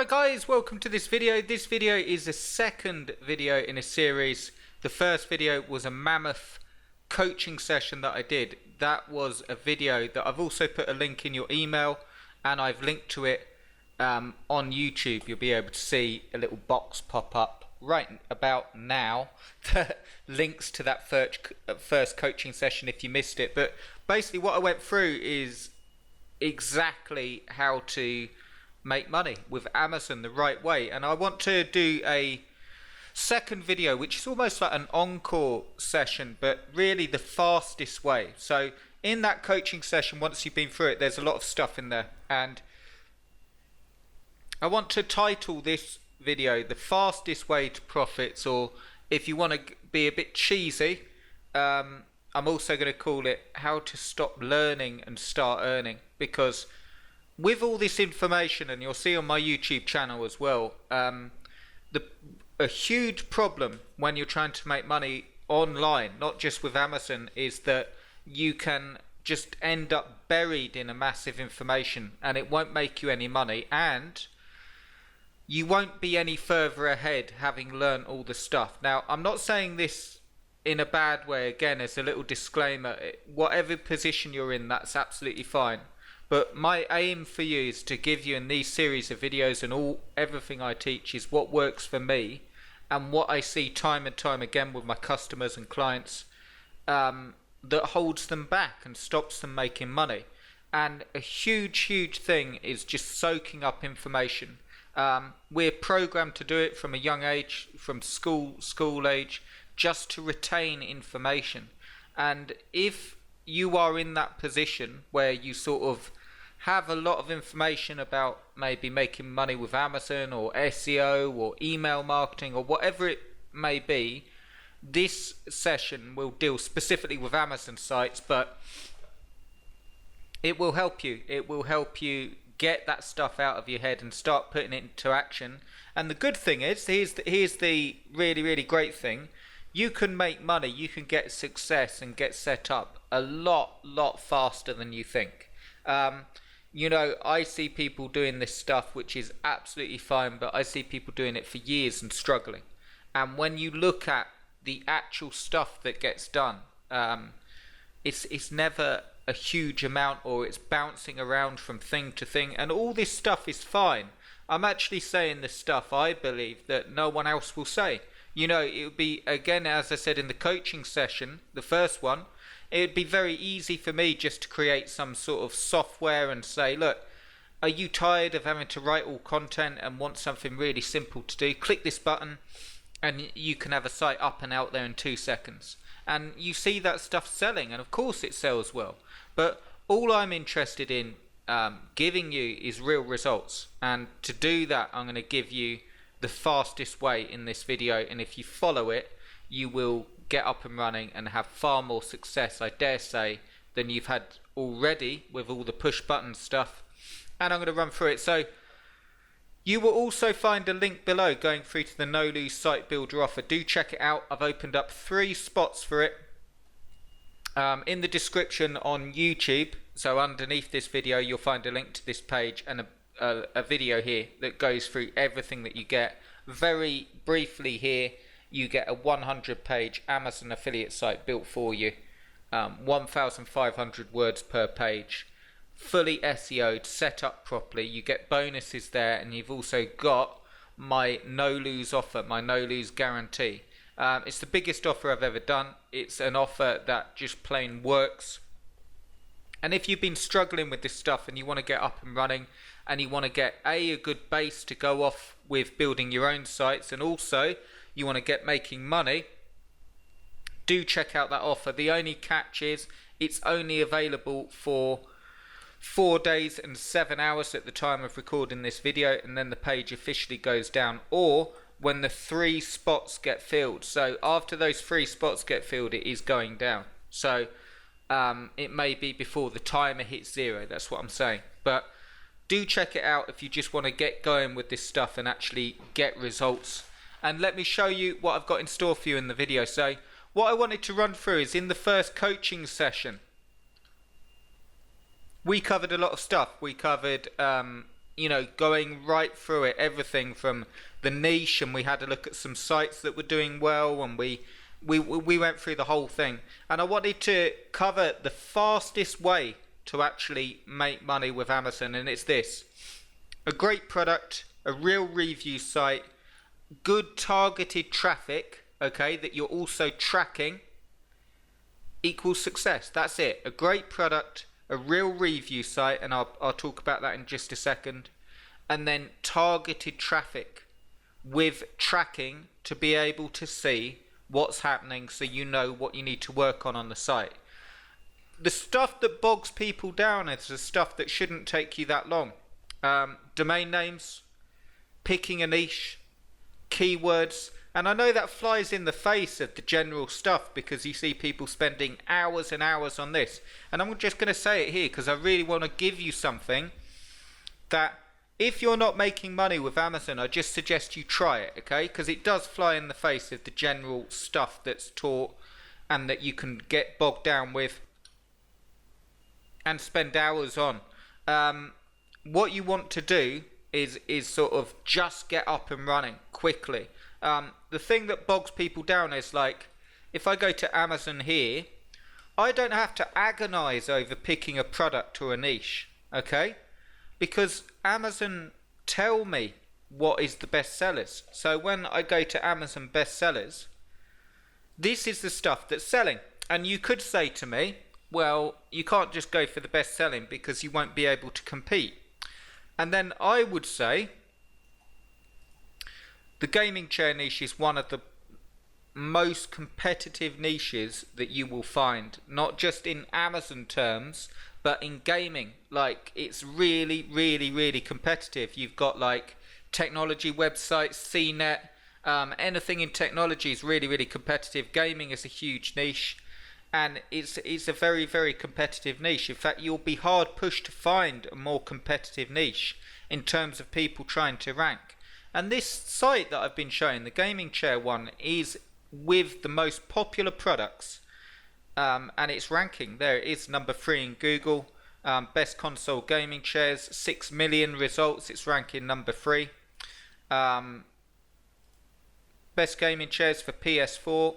Hi guys, welcome to this video. This video is the second video in a series. The first video was a mammoth coaching session that I did. That was a video that I've also put a link in your email, and I've linked to it on YouTube. You'll be able to see a little box pop up right about now that links to that first coaching session if you missed it. But basically what I went through is exactly how to make money with Amazon the right way, and I want to do a second video which is almost like an encore session, but really the fastest way. So in that coaching session, once you've been through it, there's a lot of stuff in there, and I want to title this video the fastest way to profits, or if you want to be a bit cheesy, I'm also going to call it how to stop learning and start earning. Because with all this information, and you'll see on my YouTube channel as well, a huge problem when you're trying to make money online, not just with Amazon, is that you can just end up buried in a massive information and it won't make you any money, and you won't be any further ahead having learned all the stuff. Now, I'm not saying this in a bad way, again, as a little disclaimer. Whatever position you're in, that's absolutely fine. But my aim for you is to give you in these series of videos, and everything I teach is what works for me and what I see time and time again with my customers and clients, that holds them back and stops them making money. And a huge thing is just soaking up information. We're programmed to do it from a young age, from school age, just to retain information. And if you are in that position where you sort of have a lot of information about maybe making money with Amazon or SEO or email marketing or whatever it may be, this session will deal specifically with Amazon sites, but it will help you. It will help you get that stuff out of your head and start putting it into action. And the good thing is, here's the really great thing: you can make money, you can get success and get set up a lot faster than you think. You know, I see people doing this stuff, which is absolutely fine, but I see people doing it for years and struggling. And when you look at the actual stuff that gets done, it's never a huge amount, or it's bouncing around from thing to thing, and all this stuff is fine. I'm actually saying the stuff I believe that no one else will say. You know, it would be, again, as I said in the coaching session, the first one, it would be very easy for me just to create some sort of software and say, look, are you tired of having to write all content and want something really simple to do? Click this button and you can have a site up and out there in 2 seconds. And you see that stuff selling, and of course it sells well. But all I'm interested in giving you is real results. And to do that, I'm going to give you the fastest way in this video, and if you follow it, you will get up and running and have far more success, I dare say, than you've had already with all the push button stuff. And I'm going to run through it. So you will also find a link below going through to the Noli site builder offer. Do check it out. I've opened up 3 spots for it in the description on YouTube. So underneath this video you'll find a link to this page and a video here that goes through everything that you get. Very briefly here, you get a 100-page Amazon affiliate site built for you, 1,500 words per page, fully SEO'd, set up properly. You get bonuses there, and you've also got my no-lose offer, my no-lose guarantee. It's the biggest offer I've ever done. It's an offer that just plain works. And if you've been struggling with this stuff and you want to get up and running, and you want to get a good base to go off with building your own sites, and also you want to get making money, do check out that offer. The only catch is it's only available for 4 days and 7 hours at the time of recording this video, and then the page officially goes down, or when the 3 spots get filled. So after those 3 spots get filled, it is going down. So it may be before the timer hits 0. That's what I'm saying. But do check it out if you just want to get going with this stuff and actually get results. And let me show you what I've got in store for you in the video. So what I wanted to run through is, in the first coaching session, we covered a lot of stuff. We covered you know, going right through it, everything from the niche, and we had a look at some sites that were doing well, and we went through the whole thing. And I wanted to cover the fastest way to actually make money with Amazon, and it's this: a great product, a real review site, good targeted traffic, okay, that you're also tracking, equals success. That's it. A great product, a real review site, and I'll talk about that in just a second, and then targeted traffic with tracking to be able to see what's happening, so you know what you need to work on the site. The stuff that bogs people down is the stuff that shouldn't take you that long. Domain names, picking a niche, keywords, and I know that flies in the face of the general stuff because you see people spending hours and hours on this, and I'm just going to say it here because I really want to give you something that, if you're not making money with Amazon, I just suggest you try it, okay? Because it does fly in the face of the general stuff that's taught and that you can get bogged down with and spend hours on. What you want to do is sort of just get up and running quickly. The thing that bogs people down is, like, if I go to Amazon here, I don't have to agonize over picking a product or a niche, okay? Because Amazon tell me what is the best sellers. So when I go to Amazon best sellers, this is the stuff that's selling. And you could say to me, well, you can't just go for the best selling because you won't be able to compete. And then I would say the gaming chair niche is one of the most competitive niches that you will find, not just in Amazon terms, but in gaming. Like, it's really, really, really competitive. You've got like technology websites, CNET, anything in technology is really, really competitive. Gaming is a huge niche, and it's a very, very competitive niche. In fact, you'll be hard pushed to find a more competitive niche in terms of people trying to rank. And this site that I've been showing, the gaming chair one, is with the most popular products, and it's ranking. There it is, number 3 in Google. Best console gaming chairs, 6 million results. It's ranking number 3. Best gaming chairs for PS4.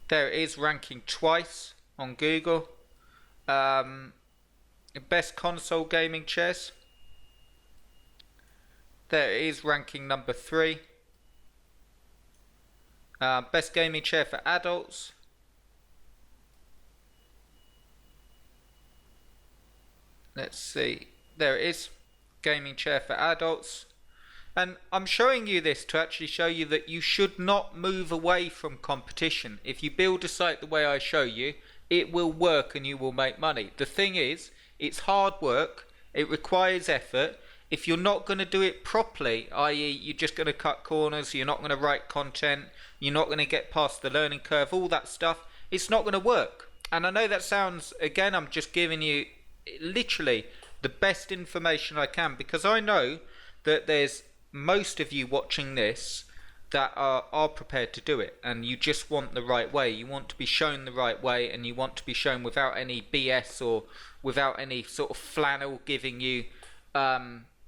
There it is, ranking twice on Google. Best console gaming chairs. There it is, ranking number 3. Best gaming chair for adults. Let's see. There it is, gaming chair for adults. And I'm showing you this to actually show you that you should not move away from competition. If you build a site the way I show you, it will work and you will make money. The thing is, it's hard work, it requires effort. If you're not going to do it properly, i.e. you're just going to cut corners, you're not going to write content, you're not going to get past the learning curve, all that stuff, it's not going to work. And I know that sounds, again, I'm just giving you literally the best information I can, because I know that there's most of you watching this that are prepared to do it, and you just want the right way. You want to be shown the right way, and you want to be shown without any BS or without any sort of flannel giving you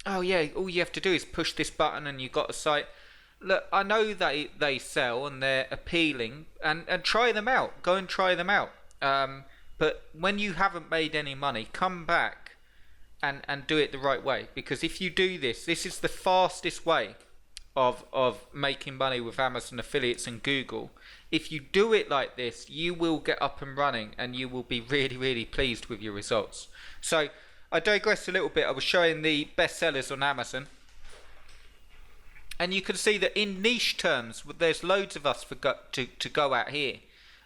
oh yeah, all you have to do is push this button and you've got a site. Look, I know that they sell and they're appealing, and try them out. Go and try them out. But when you haven't made any money, come back and do it the right way. Because if you do this, this is the fastest way of making money with Amazon affiliates and Google. If you do it like this, you will get up and running and you will be really, really pleased with your results. So I digress a little bit. I was showing the best sellers on Amazon, and you can see that in niche terms, there's loads of us to go at here.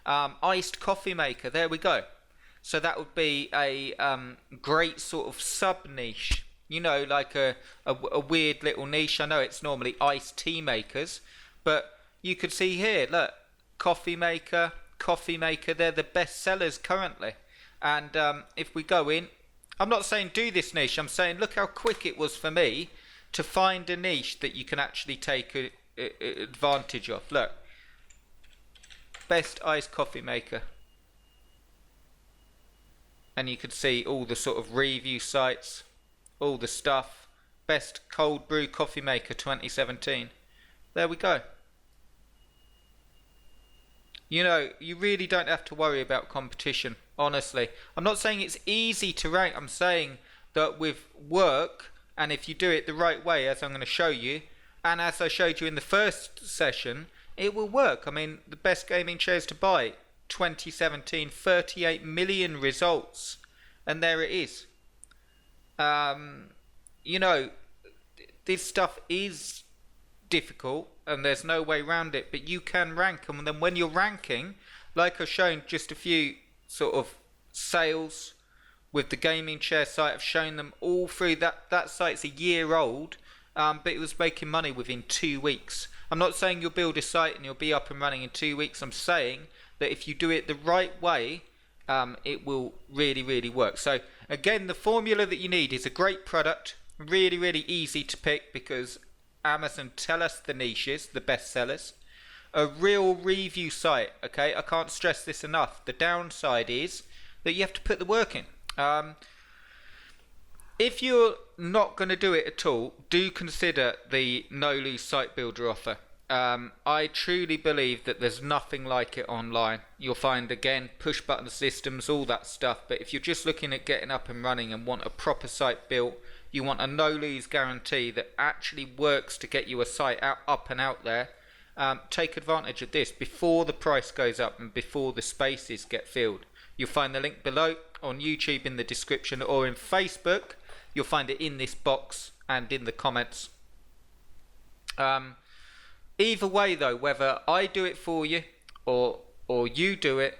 Iced coffee maker, there we go. So that would be a great sort of sub niche, you know, like a weird little niche. I know it's normally iced tea makers, but you could see here, look, coffee maker, they're the best sellers currently. And if we go in, I'm not saying do this niche, I'm saying look how quick it was for me to find a niche that you can actually take advantage of. Look, best iced coffee maker. and you can see all the sort of review sites, all the stuff. Best cold brew coffee maker 2017. There we go. You know, you really don't have to worry about competition, honestly. I'm not saying it's easy to rank. I'm saying that with work, and if you do it the right way, as I'm going to show you, and as I showed you in the first session, it will work. I mean, the best gaming chairs to buy, 2017, 38 million results. And there it is. You know, this stuff is difficult and there's no way around it, but you can rank them. And then when you're ranking, like I've shown just a few sort of sales with the gaming chair site, I've shown them all through. That site's a year old, but it was making money within 2 weeks. I'm not saying you'll build a site and you'll be up and running in 2 weeks. I'm saying that if you do it the right way, it will really, really work. So again, the formula that you need is a great product, really, really easy to pick because Amazon tell us the niches, the best sellers. A real review site, okay? I can't stress this enough. The downside is that you have to put the work in. If you're not going to do it at all, do consider the Noli site builder offer. I truly believe that there's nothing like it online. You'll find, again, push button systems, all that stuff. But if you're just looking at getting up and running and want a proper site built, you want a no-lose guarantee that actually works to get you a site up and out there, take advantage of this before the price goes up and before the spaces get filled. You'll find the link below on YouTube in the description, or in Facebook. You'll find it in this box and in the comments. Either way though, whether I do it for you or you do it,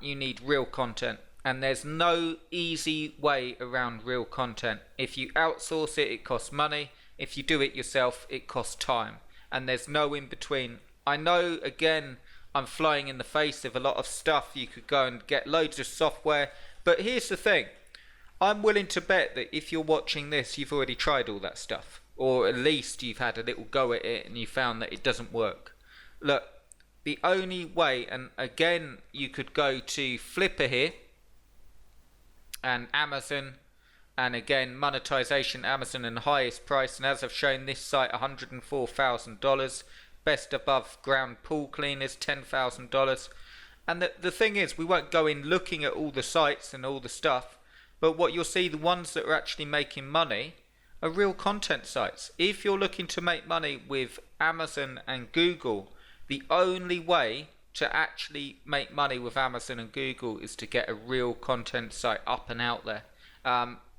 you need real content. And there's no easy way around real content. If you outsource it, it costs money. If you do it yourself, it costs time. And there's no in between. I know, again, I'm flying in the face of a lot of stuff. You could go and get loads of software. But here's the thing. I'm willing to bet that if you're watching this, you've already tried all that stuff. Or at least you've had a little go at it and you found that it doesn't work. Look, the only way, and again, you could go to Flipper here, and Amazon, and again monetization, Amazon and highest price, and as I've shown this site, $104,000, best above ground pool cleaners, $10,000. And the thing is, we won't go in looking at all the sites and all the stuff, but what you'll see, the ones that are actually making money are real content sites. If you're looking to make money with Amazon and Google, the only way to actually make money with Amazon and Google is to get a real content site up and out there.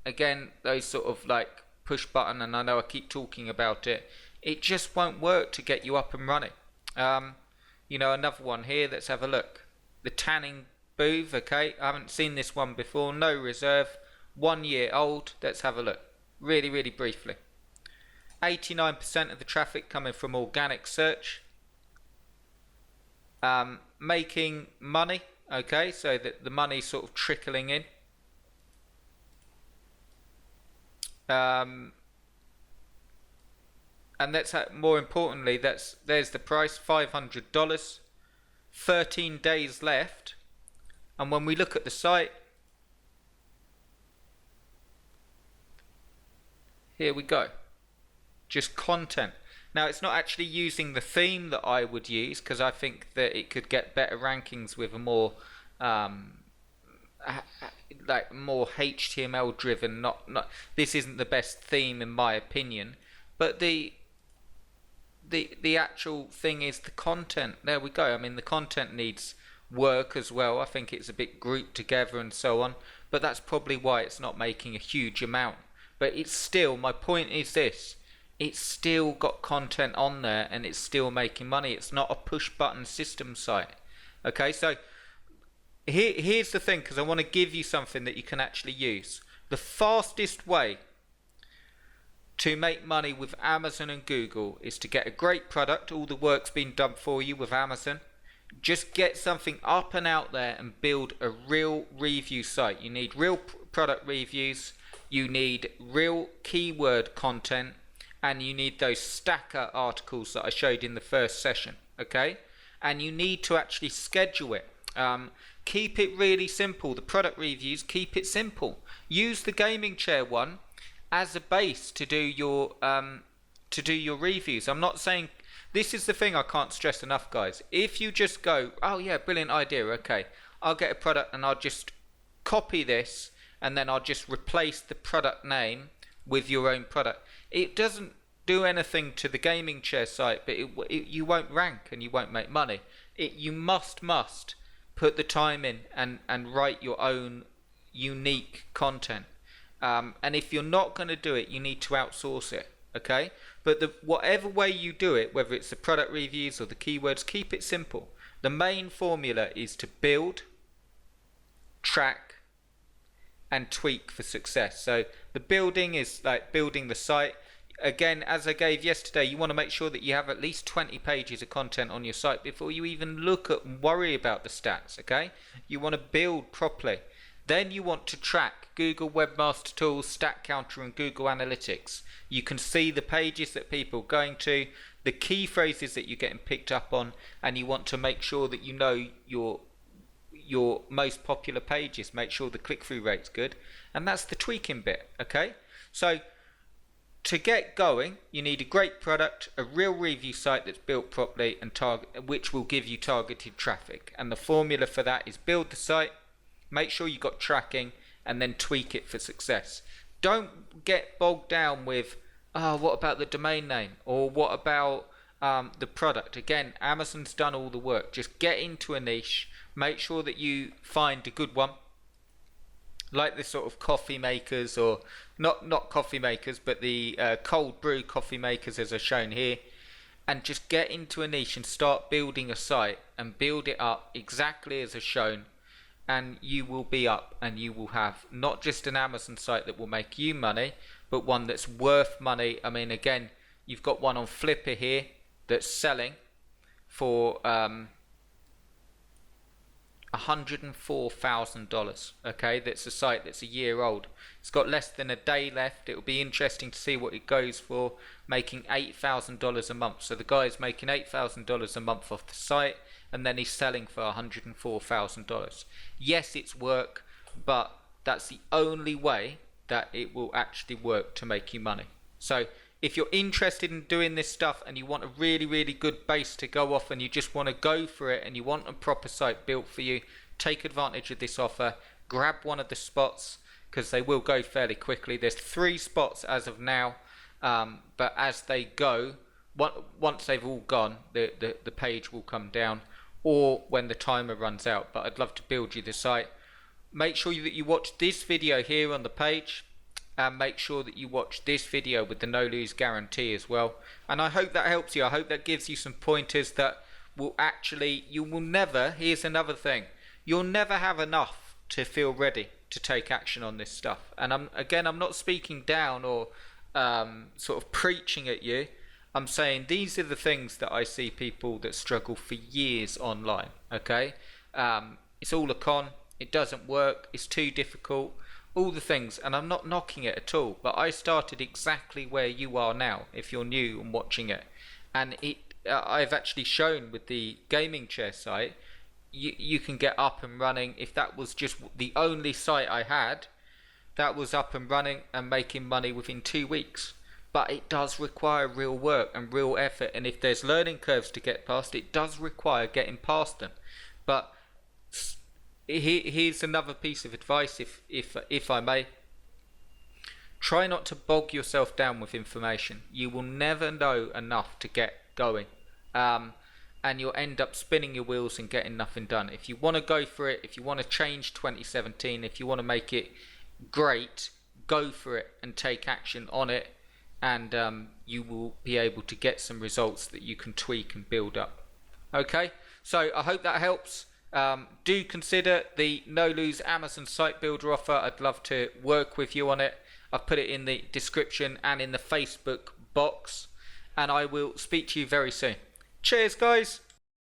Again, those sort of like push button, and I know I keep talking about it, it just won't work to get you up and running. You know, another one here, let's have a look. The tanning booth, okay, I haven't seen this one before, no reserve, 1 year old, let's have a look, really, really briefly. 89% of the traffic coming from organic search. Making money, okay, so that the money's sort of trickling in. And that's more importantly, there's the price, $500, 13 days left. And when we look at the site, here we go, just content. Now, it's not actually using the theme that I would use, because I think that it could get better rankings with a more like more HTML driven. Not this isn't the best theme in my opinion, but the actual thing is the content. There we go. I mean, the content needs work as well. I think it's a bit grouped together and so on, but that's probably why it's not making a huge amount. But it's still, my point is this, it's still got content on there and it's still making money. It's not a push button system site. Okay, so here's the thing, because I want to give you something that you can actually use. The fastest way to make money with Amazon and Google is to get a great product. All the work's been done for you with Amazon. Just get something up and out there and build a real review site. You need real product reviews, you need real keyword content, and you need those stacker articles that I showed in the first session, okay? And you need to actually schedule it. Keep it really simple. The product reviews, keep it simple. Use the gaming chair one as a base to do your reviews. I'm not saying, this is the thing I can't stress enough, guys. If you just go, oh yeah, brilliant idea, okay, I'll get a product and I'll just copy this and then I'll just replace the product name with your own product. It doesn't do anything to the gaming chair site, but you won't rank and you won't make money. You must put the time in and write your own unique content. And if you're not going to do it, you need to outsource it. Okay, but whatever way you do it, whether it's the product reviews or the keywords, keep it simple. The main formula is to build, track, and tweak for success. So the building is like building the site. Again, as I gave yesterday, you want to make sure that you have at least 20 pages of content on your site before you even look at and worry about the stats. Okay, you want to build properly. Then you want to track Google Webmaster Tools, Stat Counter, and Google Analytics. You can see the pages that people are going to, the key phrases that you're getting picked up on, and you want to make sure that you know your most popular pages. Make sure the click-through rate's good, and that's the tweaking bit. Okay, so to get going, you need a great product, a real review site that's built properly, and which will give you targeted traffic. And the formula for that is build the site, make sure you got tracking, and then tweak it for success. Don't get bogged down with, what about the domain name? Or what about the product? Again, Amazon's done all the work. Just get into a niche. Make sure that you find a good one. Like the sort of coffee makers, or not coffee makers, but the cold brew coffee makers as I've shown here. And just get into a niche and start building a site and build it up exactly as I've shown. And you will be up, and you will have not just an Amazon site that will make you money, but one that's worth money. I mean, again, you've got one on Flipper here that's selling for $104,000. Okay, that's a site that's a year old. It's got less than a day left. It will be interesting to see what it goes for, making $8,000 a month. So the guy's making $8,000 a month off the site, and then he's selling for $104,000. Yes, it's work, but that's the only way that it will actually work to make you money. So if you're interested in doing this stuff and you want a really, really good base to go off, and you just want to go for it, and you want a proper site built for you, take advantage of this offer. Grab one of the spots, because they will go fairly quickly. There's 3 spots as of now, but as they go, once they've all gone, the page will come down, or when the timer runs out. But I'd love to build you the site. Make sure that you watch this video here on the page, and make sure that you watch this video with the no lose guarantee as well. And I hope that helps you. I hope that gives you some pointers that will actually, you will never, here's another thing, you'll never have enough to feel ready to take action on this stuff. And I'm not speaking down or sort of preaching at you. I'm saying these are the things that I see people that struggle for years online. Okay, it's all a con. It doesn't work. It's too difficult. All the things, and I'm not knocking it at all. But I started exactly where you are now, if you're new and watching it. And I've actually shown with the gaming chair site, you can get up and running. If that was just the only site I had, that was up and running and making money within 2 weeks. But it does require real work and real effort, and if there's learning curves to get past, it does require getting past them. But here's another piece of advice, if I may. Try not to bog yourself down with information. You will never know enough to get going, and you'll end up spinning your wheels and getting nothing done. If you want to go for it, if you want to change 2017, if you want to make it great, go for it and take action on it. And you will be able to get some results that you can tweak and build up. Okay, so I hope that helps. Do consider the No Lose Amazon Site Builder offer. I'd love to work with you on it. I've put it in the description and in the Facebook box. And I will speak to you very soon. Cheers, guys.